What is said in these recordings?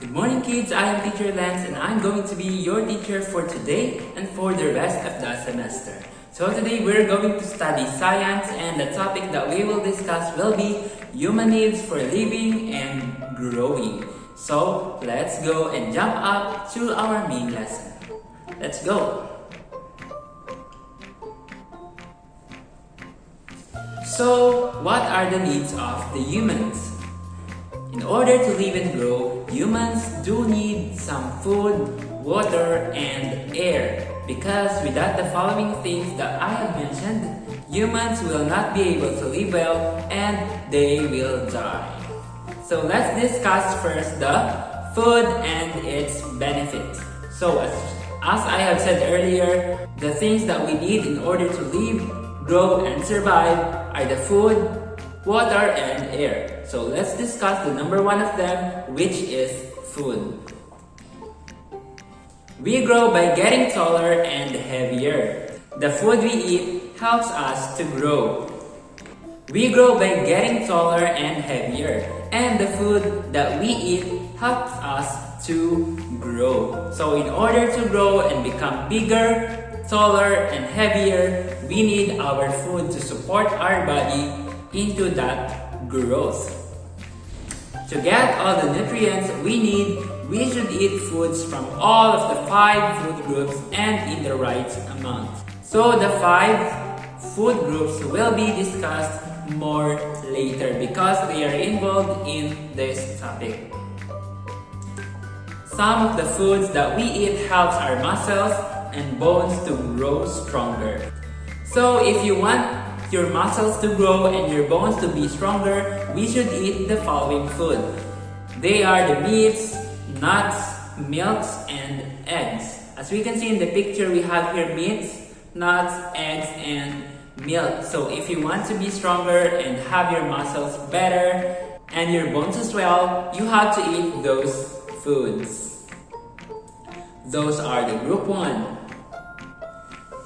Good morning kids, I am Teacher Lance and I'm going to be your teacher for today and for the rest of the semester. So today we're going to study science and the topic that we will discuss will be human needs for living and growing. So let's go and jump up to our main lesson. Let's go! So what are the needs of the humans? In order to live and grow, humans do need some food, water, and air. Because without the following things that I have mentioned, humans will not be able to live well and they will die. So let's discuss first the food and its benefits. So as I have said earlier, the things that we need in order to live, grow, and survive are the food, water, and air. So let's discuss the number one of them, which is food. We grow by getting taller and heavier. The food we eat helps us to grow. We grow by getting taller and heavier. And the food that we eat helps us to grow. So in order to grow and become bigger, taller, and heavier, we need our food to support our body into that growth. To get all the nutrients we need, we should eat foods from all of the 5 food groups and in the right amount. So the 5 food groups will be discussed more later because they are involved in this topic. Some of the foods that we eat helps our muscles and bones to grow stronger. So if you want your muscles to grow and your bones to be stronger, we should eat the following food. They are the meats, nuts, milks, and eggs. As we can see in the picture, we have here meats, nuts, eggs, and milk. So if you want to be stronger and have your muscles better and your bones as well, you have to eat those foods. Those are the group 1.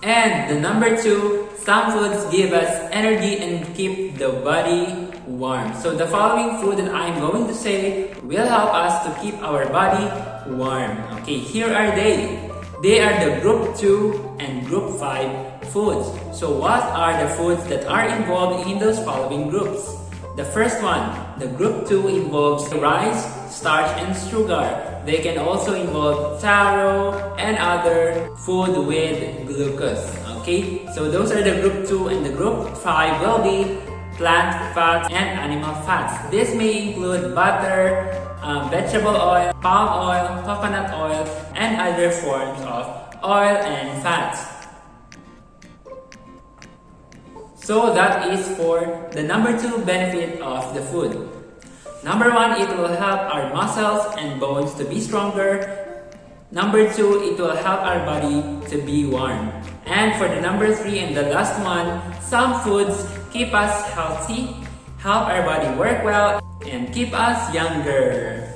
And the number 2, some foods give us energy and keep the body warm. So the following food that I'm going to say will help us to keep our body warm. Okay, here are they. They are the group 2 and group 5 foods. So what are the foods that are involved in those following groups? The first one, the group 2 involves rice, starch, and sugar. They can also involve taro and other food with glucose. Okay, so those are the group 2 and the group 5 will be plant fats and animal fats. This may include butter, vegetable oil, palm oil, coconut oil, and other forms of oil and fats. So that is for the number 2 benefit of the food. Number 1, it will help our muscles and bones to be stronger. Number 2, it will help our body to be warm. And for the number 3 and the last one, some foods keep us healthy, help our body work well, and keep us younger.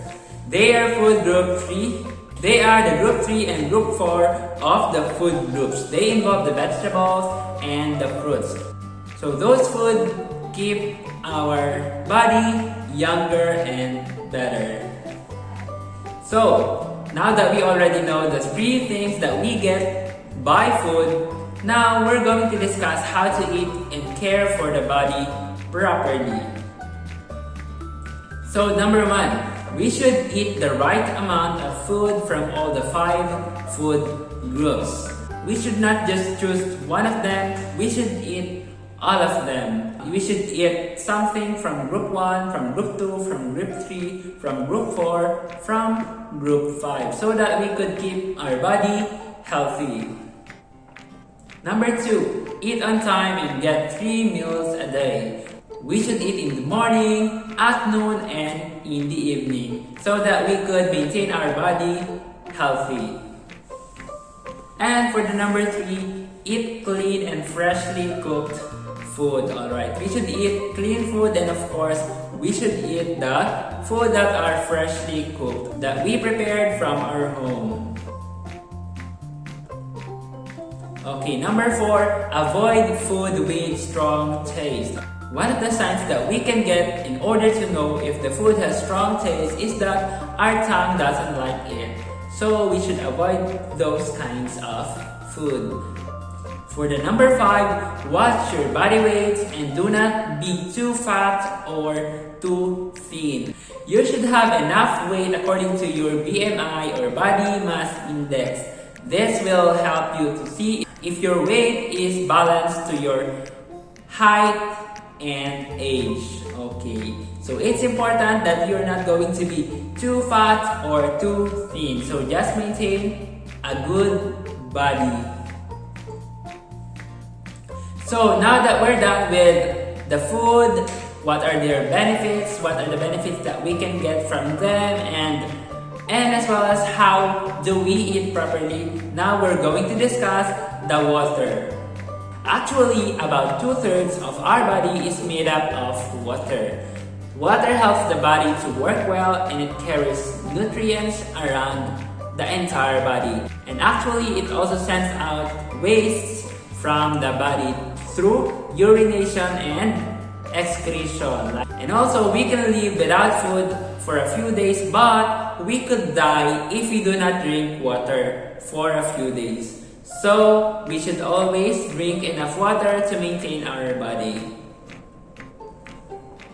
They are food group 3. They are the group 3 and group 4 of the food groups. They involve the vegetables and the fruits. So those foods keep our body younger and better. So now that we already know the 3 things that we get by food, now we're going to discuss how to eat and care for the body properly. So number 1, we should eat the right amount of food from all the 5 food groups. We should not just choose one of them, we should eat all of them. We should eat something from group 1, from group 2, from group 3, from group 4, from group 5, so that we could keep our body healthy. Number 2, eat on time and get 3 meals a day. We should eat in the morning, afternoon, and in the evening, so that we could maintain our body healthy. And for the number 3, eat clean and freshly cooked food. Alright, we should eat clean food, and of course, we should eat the food that are freshly cooked, that we prepared from our home. Okay, number 4, avoid food with strong taste. One of the signs that we can get in order to know if the food has strong taste is that our tongue doesn't like it. So we should avoid those kinds of food. For the number 5, watch your body weight and do not be too fat or too thin. You should have enough weight according to your BMI or body mass index. This will help you to see if your weight is balanced to your height and age. Okay, so it's important that you're not going to be too fat or too thin. So just maintain a good body. So now that we're done with the food, what are their benefits, what are the benefits that we can get from them, and as well as how do we eat properly, now we're going to discuss the water. Actually, about 2/3 of our body is made up of water. Water helps the body to work well and it carries nutrients around the entire body. And actually, it also sends out wastes from the body through urination and excretion. And also, we can live without food for a few days, but we could die if we do not drink water for a few days. So, we should always drink enough water to maintain our body.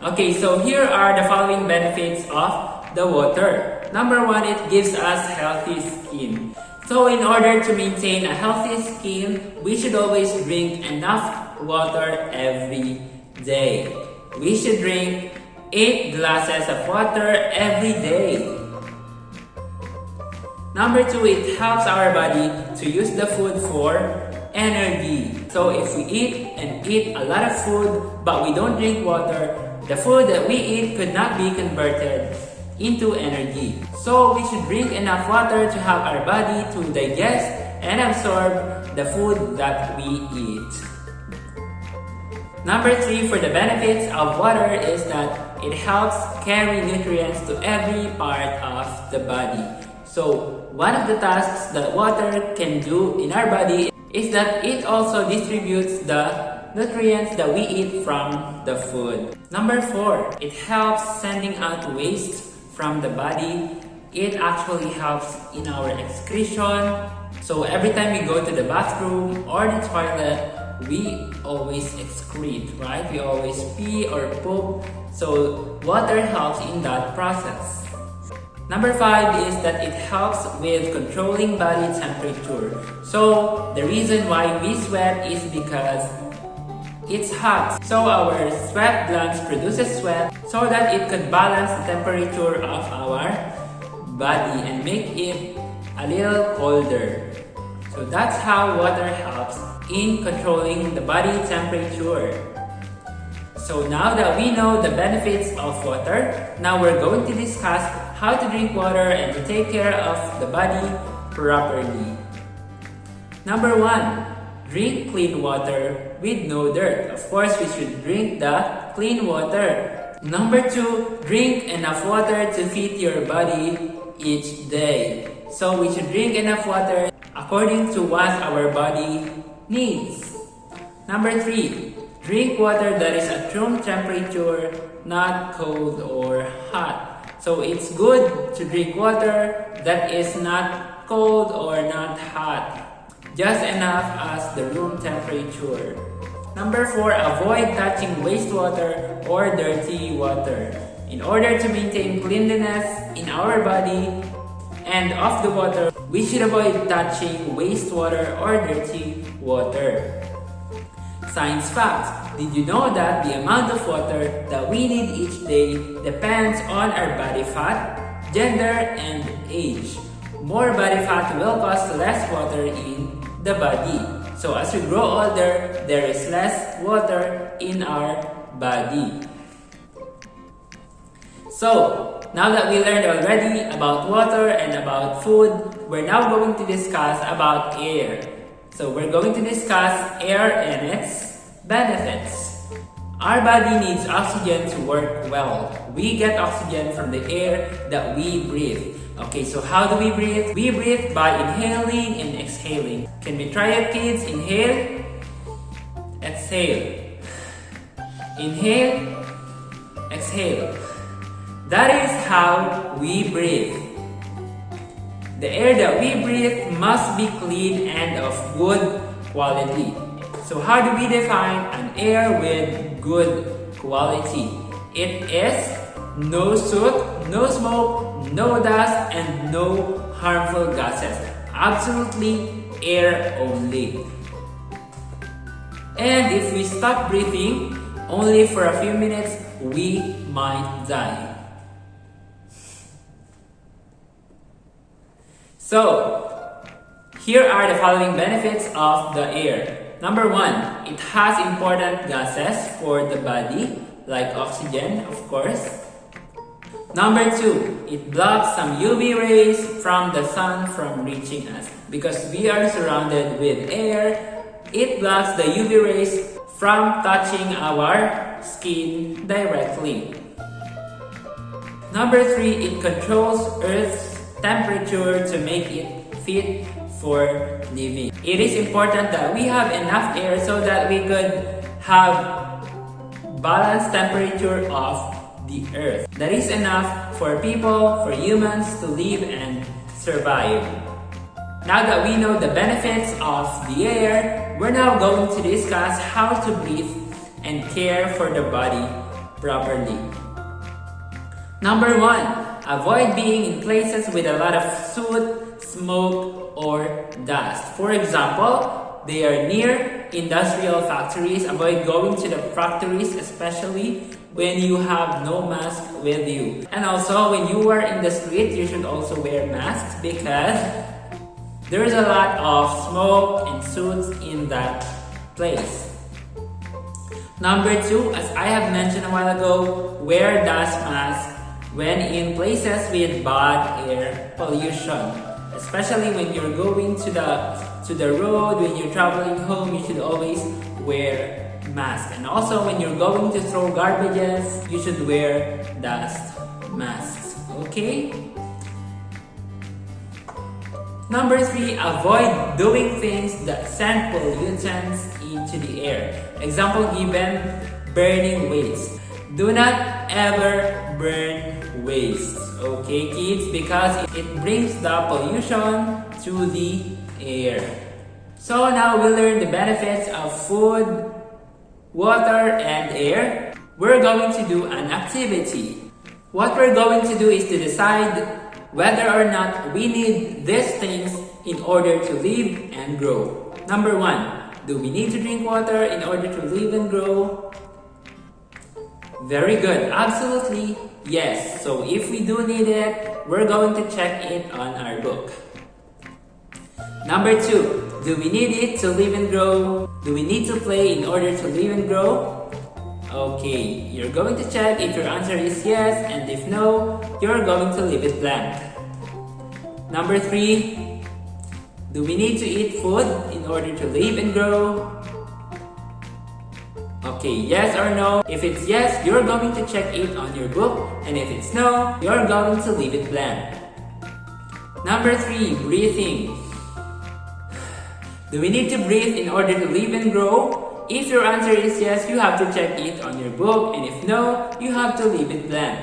Okay, so here are the following benefits of the water. Number 1, it gives us healthy skin. So in order to maintain a healthy skin, we should always drink enough water every day. We should drink 8 glasses of water every day. Number 2, it helps our body to use the food for energy. So if we eat a lot of food but we don't drink water, the food that we eat could not be converted into energy. So we should drink enough water to help our body to digest and absorb the food that we eat. Number 3, for the benefits of water is that it helps carry nutrients to every part of the body. So one of the tasks that water can do in our body is that it also distributes the nutrients that we eat from the food. Number 4, it helps sending out waste from the body. It actually helps in our excretion. So every time we go to the bathroom or the toilet, we always excrete, right? We always pee or poop. So water helps in that process. Number 5 is that it helps with controlling body temperature. So the reason why we sweat is because it's hot. So our sweat glands produces sweat so that it could balance the temperature of our body and make it a little colder. So that's how water helps in controlling the body temperature. So now that we know the benefits of water, now we're going to discuss how to drink water and to take care of the body properly. Number 1, drink clean water with no dirt. Of course, we should drink the clean water. Number 2, drink enough water to feed your body each day. So we should drink enough water according to what our body needs. Number 3, drink water that is at room temperature, not cold or hot. So it's good to drink water that is not cold or not hot, just enough as the room temperature. Number 4, avoid touching wastewater or dirty water. In order to maintain cleanliness in our body and of the water, we should avoid touching wastewater or dirty water. Science fact: did you know that the amount of water that we need each day depends on our body fat, gender, and age? More body fat will cause less water in the body. So as we grow older, there is less water in our body. So now that we learned already about water and about food, we're now going to discuss about air. So we're going to discuss air and its benefits. Our body needs oxygen to work well. We get oxygen from the air that we breathe. Okay, so how do we breathe? We breathe by inhaling and exhaling. Can we try it, kids? Inhale, exhale. Inhale, exhale. That is how we breathe. The air that we breathe must be clean and of good quality. So how do we define an air with good quality? It is no soot, no smoke, no dust, and no harmful gases. Absolutely air only. And if we stop breathing only for a few minutes, we might die. So, here are the following benefits of the air. Number 1, it has important gases for the body, like oxygen, of course. Number 2, it blocks some UV rays from the sun from reaching us. Because we are surrounded with air, it blocks the UV rays from touching our skin directly. Number 3, it controls Earth's temperature to make it fit for living. It is important that we have enough air so that we could have balanced temperature of the Earth. That is enough for people, for humans to live and survive. Now that we know the benefits of the air, we're now going to discuss how to breathe and care for the body properly. Number 1, avoid being in places with a lot of soot, smoke, or dust. For example, they are near industrial factories. Avoid going to the factories, especially when you have no mask with you. And also, when you are in the street, you should also wear masks because there's a lot of smoke and soot in that place. Number 2, as I have mentioned a while ago, wear dust masks when in places with bad air pollution. Especially when you're going to the road, when you're traveling home, you should always wear mask. And also when you're going to throw garbages, you should wear dust masks. Okay? Number 3, avoid doing things that send pollutants into the air. Example given, burning waste. Do not ever burn waste. Okay, kids? Because it brings the pollution to the air. So now we learn the benefits of food, water, and air. We're going to do an activity. What we're going to do is to decide whether or not we need these things in order to live and grow. Number 1, do we need to drink water in order to live and grow? Very good. Absolutely yes. So if we do need it, we're going to check it on our book. Number 2, do we need it to live and grow? Do we need to play in order to live and grow? Okay, you're going to check if your answer is yes, and if no, you're going to leave it blank. Number 3, do we need to eat food in order to live and grow? Okay, yes or no? If it's yes, you're going to check it on your book, and if it's no, you're going to leave it blank. Number 3, breathing. Do we need to breathe in order to live and grow? If your answer is yes, you have to check it on your book, and if no, you have to leave it blank.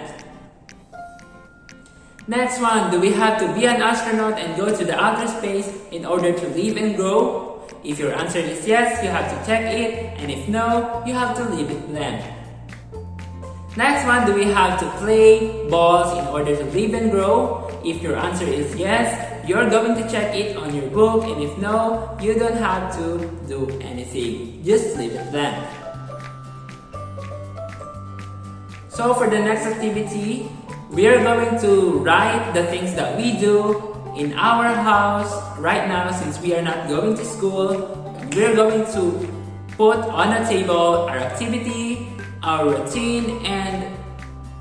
Next one, do we have to be an astronaut and go to the outer space in order to live and grow? If your answer is yes, you have to check it, and if no, you have to leave it blank. Next one, do we have to play balls in order to live and grow? If your answer is yes, you're going to check it on your book, and if no, you don't have to do anything. Just leave it blank. So for the next activity, we are going to write the things that we do in our house right now. Since we are not going to school, we're going to put on a table our activity, our routine, and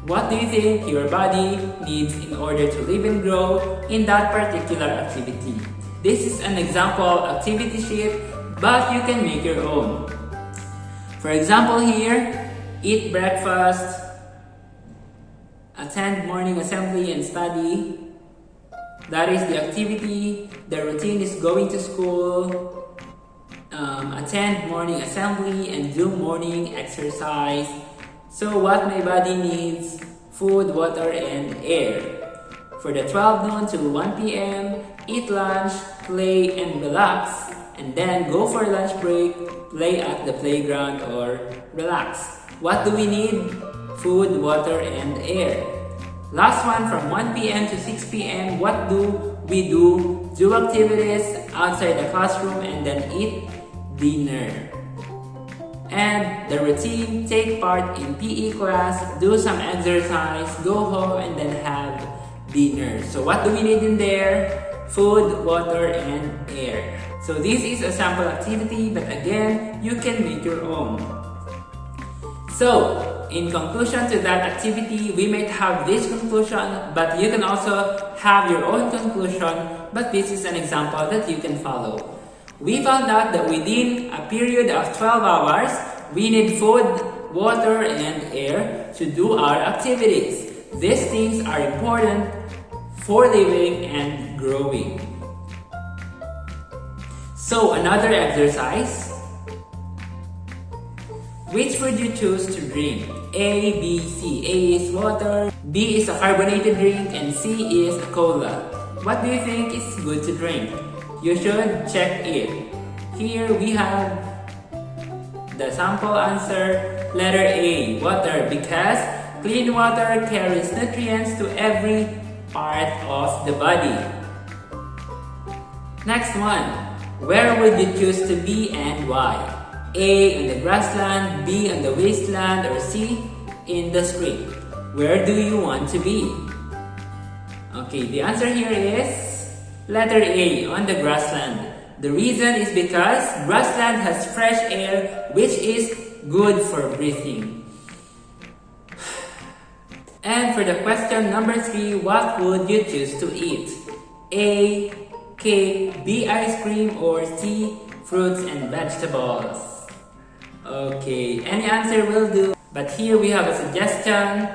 what do you think your body needs in order to live and grow in that particular activity. This is an example activity sheet, but you can make your own. For example here, eat breakfast, attend morning assembly and study. That is the activity. The routine is going to school, attend morning assembly, and do morning exercise. So what my body needs: food, water, and air. for the 12 noon to 1 p.m., eat lunch, play, and relax, and then go for lunch break, play at the playground, or relax. What do we need? Food, water, and air. Last one, from 1 p.m. to 6 p.m., what do we do? Do activities outside the classroom and then eat dinner. And the routine, take part in PE class, do some exercise, go home, and then have dinner. So what do we need in there? Food, water, and air. So this is a sample activity, but again, you can make your own. So, in conclusion to that activity, we might have this conclusion, but you can also have your own conclusion, but this is an example that you can follow. We found out that within a period of 12 hours, we need food, water, and air to do our activities. These things are important for living and growing. So, another exercise. Which would you choose to drink? A, B, C. A is water, B is a carbonated drink, and C is a cola. What do you think is good to drink? You should check it. Here we have the sample answer, letter A, water, because clean water carries nutrients to every part of the body. Next one, where would you choose to be and why? A, on the grassland, B, on the wasteland, or C, in the street. Where do you want to be? Okay, the answer here is letter A, on the grassland. The reason is because grassland has fresh air, which is good for breathing. And for the question number 3, what would you choose to eat? A, cake, B, ice cream, or C, fruits and vegetables. Okay, any answer will do. But here we have a suggestion,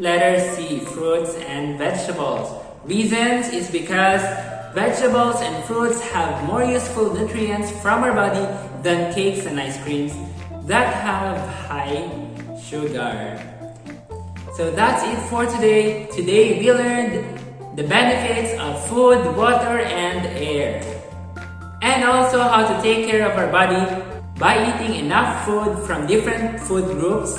letter C, fruits and vegetables. Reasons is because vegetables and fruits have more useful nutrients from our body than cakes and ice creams that have high sugar. So that's it for today. Today we learned the benefits of food, water, and air. And also how to take care of our body by eating enough food from different food groups,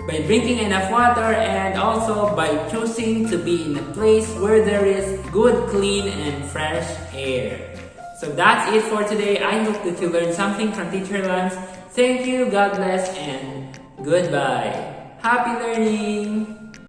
by drinking enough water, and also by choosing to be in a place where there is good, clean, and fresh air. So that's it for today. I hope that you learned something from Teacher Lance. Thank you, God bless, and goodbye. Happy learning!